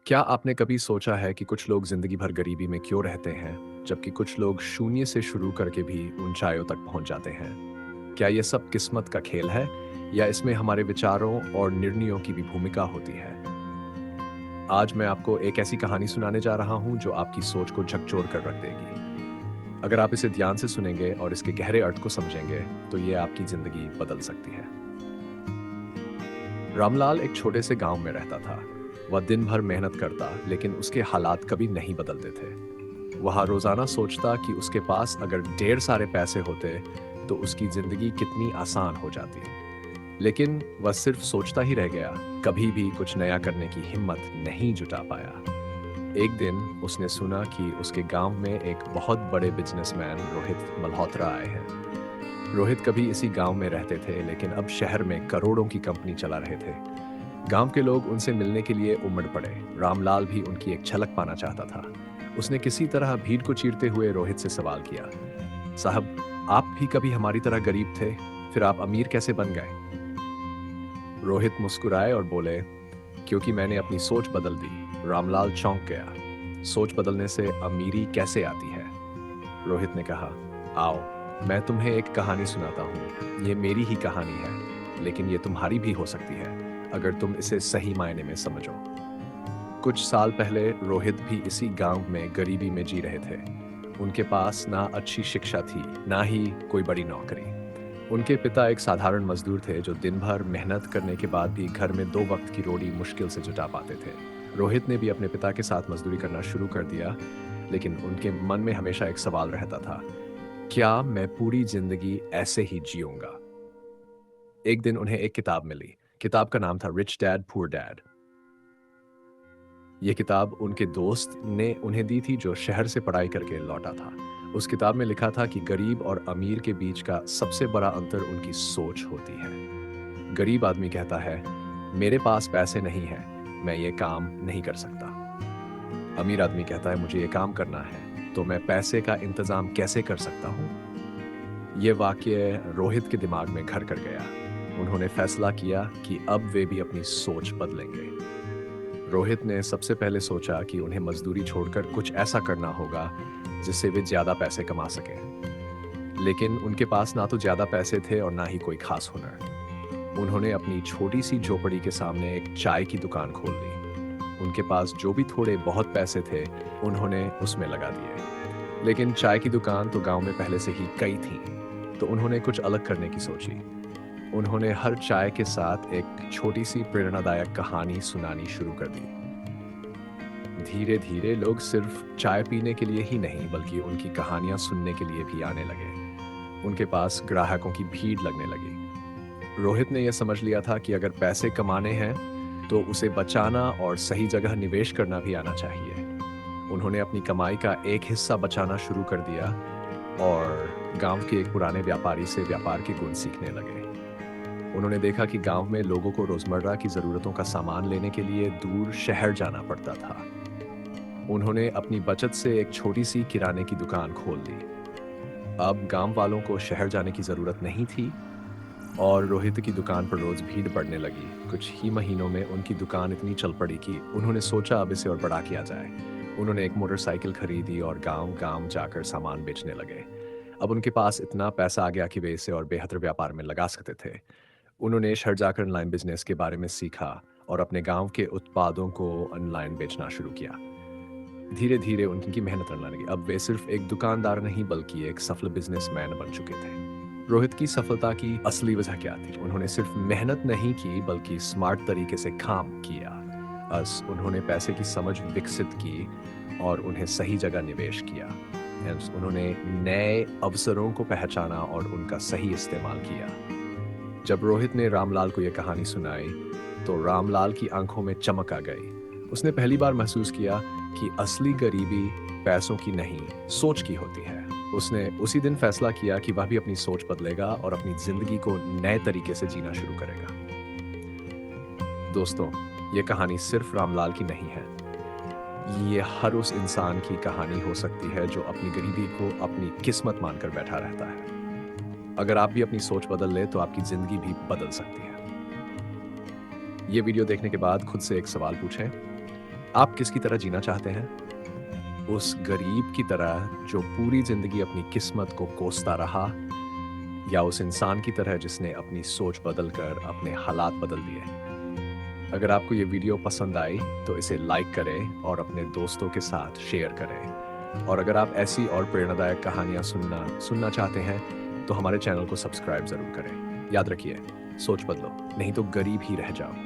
क्या आपने कभी सोचा है कि कुछ लोग जिंदगी भर गरीबी में क्यों रहते हैं, जबकि कुछ लोग शून्य से शुरू करके भी ऊंचाइयों तक पहुंच जाते हैं? क्या ये सब किस्मत का खेल है, या इसमें हमारे विचारों और निर्णयों की भी भूमिका होती है? आज मैं आपको एक ऐसी कहानी सुनाने जा रहा हूं जो आपकी सोच को झकझोर कर रख देगी। अगर आप इसे ध्यान से सुनेंगे और इसके गहरे अर्थ को समझेंगे, तो ये आपकी जिंदगी बदल सकती है। रामलाल एक छोटे से गांव में रहता था। वह दिन भर मेहनत करता, लेकिन उसके हालात कभी नहीं बदलते थे। वह रोजाना सोचता कि उसके पास अगर ढेर सारे पैसे होते तो उसकी जिंदगी कितनी आसान हो जाती। लेकिन वह सिर्फ सोचता ही रह गया, कभी भी कुछ नया करने की हिम्मत नहीं जुटा पाया। एक दिन उसने सुना कि उसके गांव में एक बहुत बड़े बिजनेसमैन रोहित मल्होत्रा आए हैं। रोहित कभी इसी गांव में रहते थे, लेकिन अब शहर में करोड़ों की कंपनी चला रहे थे। गांव के लोग उनसे मिलने के लिए उमड़ पड़े। रामलाल भी उनकी एक झलक पाना चाहता था। उसने किसी तरह भीड़ को चीरते हुए रोहित से सवाल किया, साहब, आप भी कभी हमारी तरह गरीब थे, फिर आप अमीर कैसे बन गए? रोहित मुस्कुराए और बोले, क्योंकि मैंने अपनी सोच बदल दी। रामलाल चौंक गया। सोच बदलने से अमीरी कैसे आती है? रोहित ने कहा, आओ, मैं तुम्हें एक कहानी सुनाता हूँ। ये मेरी ही कहानी है, लेकिन ये तुम्हारी भी हो सकती है, अगर तुम इसे सही मायने में समझो। कुछ साल पहले रोहित भी इसी गांव में गरीबी में जी रहे थे। उनके पास ना अच्छी शिक्षा थी, ना ही कोई बड़ी नौकरी। उनके पिता एक साधारण मजदूर थे, जो दिन भर मेहनत करने के बाद भी घर में 2 वक्त की रोटी मुश्किल से जुटा पाते थे। रोहित ने भी अपने पिता के साथ मजदूरी करना शुरू कर दिया, लेकिन उनके मन में हमेशा एक सवाल रहता था, क्या मैं पूरी जिंदगी ऐसे ही जीऊंगा? एक दिन उन्हें एक किताब मिली। किताब का नाम था रिच डैड पुअर डैड। ये किताब उनके दोस्त ने उन्हें दी थी, जो शहर से पढ़ाई करके लौटा था। उस किताब में लिखा था कि गरीब और अमीर के बीच का सबसे बड़ा अंतर उनकी सोच होती है। गरीब आदमी कहता है, मेरे पास पैसे नहीं हैं, मैं ये काम नहीं कर सकता। अमीर आदमी कहता है, मुझे ये काम करना है, तो मैं पैसे का इंतजाम कैसे कर सकता हूँ? ये वाक्य रोहित के दिमाग में घर कर गया। उन्होंने फैसला किया कि अब वे भी अपनी सोच बदलेंगे। रोहित ने सबसे पहले सोचा कि उन्हें मजदूरी छोड़कर कुछ ऐसा करना होगा जिससे वे ज्यादा पैसे कमा सकें। लेकिन उनके पास ना तो ज्यादा पैसे थे और ना ही कोई खास हुनर। उन्होंने अपनी छोटी सी झोपड़ी के सामने एक चाय की दुकान खोल ली। उनके पास जो भी थोड़े बहुत पैसे थे, उन्होंने उसमें लगा दिए। लेकिन चाय की दुकान तो गांव में पहले से ही कई थी, तो उन्होंने कुछ अलग करने की सोची। उन्होंने हर चाय के साथ एक छोटी सी प्रेरणादायक कहानी सुनानी शुरू कर दी। धीरे धीरे लोग सिर्फ चाय पीने के लिए ही नहीं, बल्कि उनकी कहानियां सुनने के लिए भी आने लगे। उनके पास ग्राहकों की भीड़ लगने लगी। रोहित ने यह समझ लिया था कि अगर पैसे कमाने हैं, तो उसे बचाना और सही जगह निवेश करना भी आना चाहिए। उन्होंने अपनी कमाई का एक हिस्सा बचाना शुरू कर दिया और गांव के एक पुराने व्यापारी से व्यापार के गुण सीखने लगे। उन्होंने देखा कि गांव में लोगों को रोजमर्रा की जरूरतों का सामान लेने के लिए दूर शहर जाना पड़ता था। उन्होंने अपनी बचत से एक छोटी सी किराने की दुकान खोल ली। अब गांव वालों को शहर जाने की जरूरत नहीं थी, और रोहित की दुकान पर रोज भीड़ बढ़ने लगी। कुछ ही महीनों में उनकी दुकान इतनी चल पड़ी कि उन्होंने सोचा अब इसे और बड़ा किया जाए। उन्होंने एक मोटरसाइकिल खरीदी और गांव-गांव जाकर सामान बेचने लगे। अब उनके पास इतना पैसा आ गया कि वे इसे और बेहतर व्यापार में लगा सकते थे। उन्होंने शहर जाकर ऑनलाइन बिजनेस के बारे में सीखा और अपने गांव के उत्पादों को ऑनलाइन बेचना शुरू किया। धीरे धीरे उनकी मेहनत रंगने लगी। अब वे सिर्फ एक दुकानदार नहीं, बल्कि एक सफल बिजनेसमैन बन चुके थे। रोहित की सफलता की असली वजह क्या थी? उन्होंने सिर्फ मेहनत नहीं की, बल्कि स्मार्ट तरीके से काम किया। उन्होंने पैसे की समझ विकसित की और उन्हें सही जगह निवेश किया। उन्होंने नए अवसरों को पहचाना और उनका सही इस्तेमाल किया। जब रोहित ने रामलाल को यह कहानी सुनाई, तो रामलाल की आंखों में चमक आ गई। उसने पहली बार महसूस किया कि असली गरीबी पैसों की नहीं, सोच की होती है। उसने उसी दिन फैसला किया कि वह भी अपनी सोच बदलेगा और अपनी जिंदगी को नए तरीके से जीना शुरू करेगा। दोस्तों, ये कहानी सिर्फ रामलाल की नहीं है। ये हर उस इंसान की कहानी हो सकती है जो अपनी गरीबी को अपनी किस्मत मानकर बैठा रहता है। अगर आप भी अपनी सोच बदल ले, तो आपकी जिंदगी भी बदल सकती है। ये वीडियो देखने के बाद खुद से एक सवाल पूछें, आप किसकी तरह जीना चाहते हैं? उस गरीब की तरह जो पूरी ज़िंदगी अपनी किस्मत को कोसता रहा, या उस इंसान की तरह जिसने अपनी सोच बदल कर अपने हालात बदल दिए? अगर आपको ये वीडियो पसंद आई तो इसे लाइक करें और अपने दोस्तों के साथ शेयर करें। और अगर आप ऐसी और प्रेरणादायक कहानियाँ सुनना सुनना चाहते हैं तो हमारे चैनल को सब्सक्राइब ज़रूर करें। याद रखिए, सोच बदलो, नहीं तो गरीब ही रह जाओ।